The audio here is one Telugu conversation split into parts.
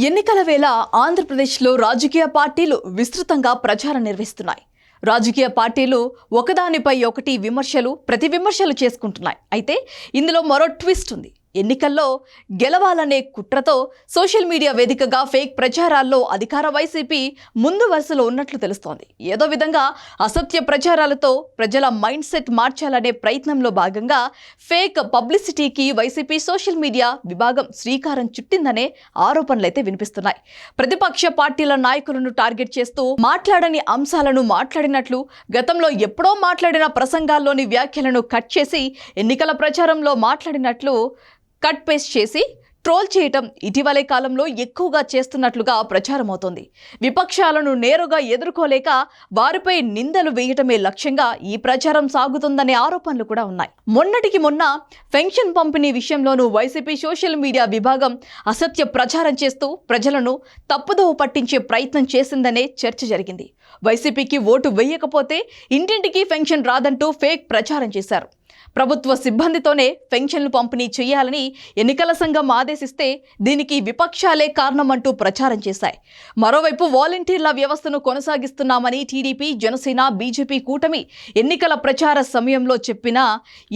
ఎన్నికల వేళ ఆంధ్రప్రదేశ్లో రాజకీయ పార్టీలు విస్తృతంగా ప్రచారం నిర్వహిస్తున్నాయి. రాజకీయ పార్టీలు ఒకదానిపై ఒకటి ప్రతి విమర్శలు చేసుకుంటున్నాయి. అయితే ఇందులో మరో ట్విస్ట్ ఉంది. ఎన్నికల్లో గెలవాలనే కుట్రతో సోషల్ మీడియా వేదికగా ఫేక్ ప్రచారాల్లో అధికార వైసీపీ ముందు వరుసలో ఉన్నట్లు తెలుస్తోంది. ఏదో విధంగా అసత్య ప్రచారాలతో ప్రజల మైండ్ సెట్ మార్చాలనే ప్రయత్నంలో భాగంగా ఫేక్ పబ్లిసిటీకి వైసీపీ సోషల్ మీడియా విభాగం శ్రీకారం చుట్టిందనే ఆరోపణలైతే వినిపిస్తున్నాయి. ప్రతిపక్ష పార్టీల నాయకులను టార్గెట్ చేస్తూ మాట్లాడని అంశాలను మాట్లాడినట్లు, గతంలో ఎప్పుడో మాట్లాడిన ప్రసంగాల్లోని వ్యాఖ్యలను కట్ చేసి ఎన్నికల ప్రచారంలో మాట్లాడినట్లు కట్ పేస్ట్ చేసి ట్రోల్ చేయటం ఇటీవలే కాలంలో ఎక్కువగా చేస్తున్నట్లుగా ప్రచారం అవుతోంది. విపక్షాలను నేరుగా ఎదుర్కోలేక వారిపై నిందలు వేయటమే లక్ష్యంగా ఈ ప్రచారం సాగుతుందనే ఆరోపణలు కూడా ఉన్నాయి. మొన్నటికి మొన్న పెన్షన్ పంపిణీ విషయంలోనూ వైసీపీ సోషల్ మీడియా విభాగం అసత్య ప్రచారం చేస్తూ ప్రజలను తప్పుదోవ పట్టించే ప్రయత్నం చేసిందనే చర్చ జరిగింది. వైసీపీకి ఓటు వేయకపోతే ఇంటింటికి పెన్షన్ రాదంటూ ఫేక్ ప్రచారం చేశారు. ప్రభుత్వ సిబ్బందితోనే పెన్షన్లు పంపిణీ చేయాలని ఎన్నికల సంఘం ఆదేశిస్తే దీనికి విపక్షాలే కారణమంటూ ప్రచారం చేశాయి. మరోవైపు వాలంటీర్ల వ్యవస్థను కొనసాగిస్తున్నామని టీడీపీ, జనసేన, బీజేపీ కూటమి ఎన్నికల ప్రచార సమయంలో చెప్పినా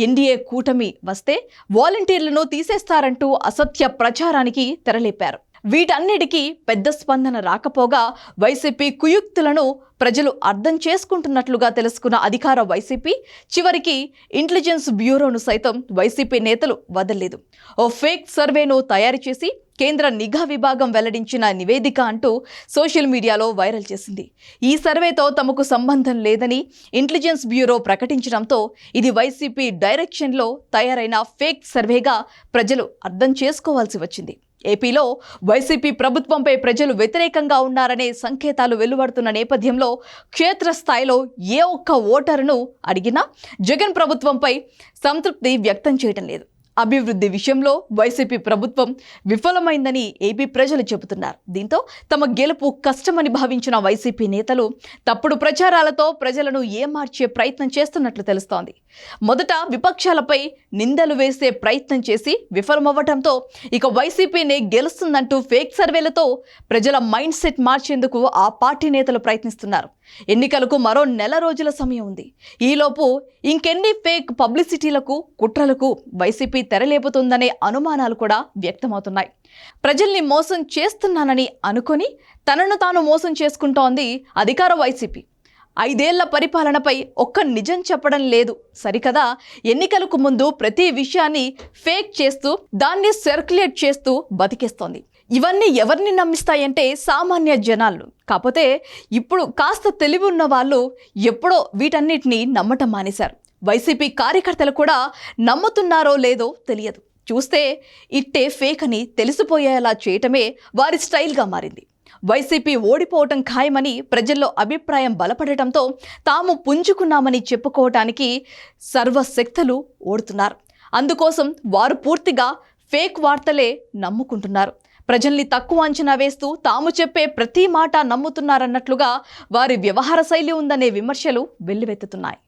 ఎన్డీఏ కూటమి వస్తే వాలంటీర్లను తీసేస్తారంటూ అసత్య ప్రచారానికి తెరలేపారు. వీటన్నిటికీ పెద్ద స్పందన రాకపోగా వైసీపీ కుయుక్తులను ప్రజలు అర్థం చేసుకుంటున్నట్లుగా తెలుసుకున్న అధికార వైసీపీ చివరికి ఇంటెలిజెన్స్ బ్యూరోను సైతం వైసీపీ నేతలు వదలలేదు. ఓ ఫేక్ సర్వేను తయారు చేసి కేంద్ర నిఘా విభాగం వెల్లడించిన నివేదిక అంటూ సోషల్ మీడియాలో వైరల్ చేసింది. ఈ సర్వేతో తమకు సంబంధం లేదని ఇంటెలిజెన్స్ బ్యూరో ప్రకటించడంతో ఇది వైసీపీ డైరెక్షన్లో తయారైన ఫేక్ సర్వేగా ప్రజలు అర్థం చేసుకోవాల్సి వచ్చింది. ఏపీలో వైసీపీ ప్రభుత్వంపై ప్రజలు వ్యతిరేకంగా ఉన్నారనే సంకేతాలు వెలువడుతున్న నేపథ్యంలో క్షేత్రస్థాయిలో ఏ ఒక్క ఓటరును అడిగినా జగన్ ప్రభుత్వంపై సంతృప్తి వ్యక్తం చేయడం లేదు. అభివృద్ధి విషయంలో వైసీపీ ప్రభుత్వం విఫలమైందని ఏపీ ప్రజలు చెబుతున్నారు. దీంతో తమ గెలుపు కష్టమని భావించిన వైసీపీ నేతలు తప్పుడు ప్రచారాలతో ప్రజలను ఏమార్చే ప్రయత్నం చేస్తున్నట్లు తెలుస్తోంది. మొదట విపక్షాలపై నిందలు వేసే ప్రయత్నం చేసి విఫలమవ్వడంతో ఇక వైసీపీనే గెలుస్తుందంటూ ఫేక్ సర్వేలతో ప్రజల మైండ్ సెట్ మార్చేందుకు ఆ పార్టీ నేతలు ప్రయత్నిస్తున్నారు. ఎన్నికలకు మరో నెల రోజుల సమయం ఉంది. ఈలోపు ఇంకెన్ని ఫేక్ పబ్లిసిటీలకు, కుట్రలకు వైసీపీ తెరలేపుతుందనే అనుమానాలు కూడా వ్యక్తమవుతున్నాయి. ప్రజల్ని మోసం చేస్తున్నానని అనుకుని తనను తాను మోసం చేసుకుంటోంది అధికార వైసీపీ. 5 ఏళ్ల పరిపాలనపై ఒక్క నిజం చెప్పడం లేదు సరికదా, ఎన్నికలకు ముందు ప్రతి విషయాన్ని ఫేక్ చేస్తూ దాన్ని సర్క్యులేట్ చేస్తూ బతికేస్తోంది. ఇవన్నీ ఎవరిని నమ్మిస్తాయంటే సామాన్య జనాలు. కాకపోతే ఇప్పుడు కాస్త తెలివి ఉన్న వాళ్ళు ఎప్పుడో వీటన్నిటిని నమ్మటం మానేశారు. వైసీపీ కార్యకర్తలు కూడా నమ్ముతున్నారో లేదో తెలియదు. చూస్తే ఇట్టే ఫేక్ అని తెలిసిపోయేలా చేయటమే వారి స్టైల్గా మారింది. వైసీపీ ఓడిపోవటం ఖాయమని ప్రజల్లో అభిప్రాయం బలపడటంతో తాము పుంజుకున్నామని చెప్పుకోవటానికి సర్వశక్తులు ఓడుతున్నారు. అందుకోసం వారు పూర్తిగా ఫేక్ వార్తలే నమ్ముకుంటున్నారు. ప్రజల్ని తక్కువ అంచనా వేస్తూ తాము చెప్పే ప్రతి మాట నమ్ముతున్నారన్నట్లుగా వారి వ్యవహార శైలి ఉందనే విమర్శలు వెల్లువెత్తుతున్నాయి.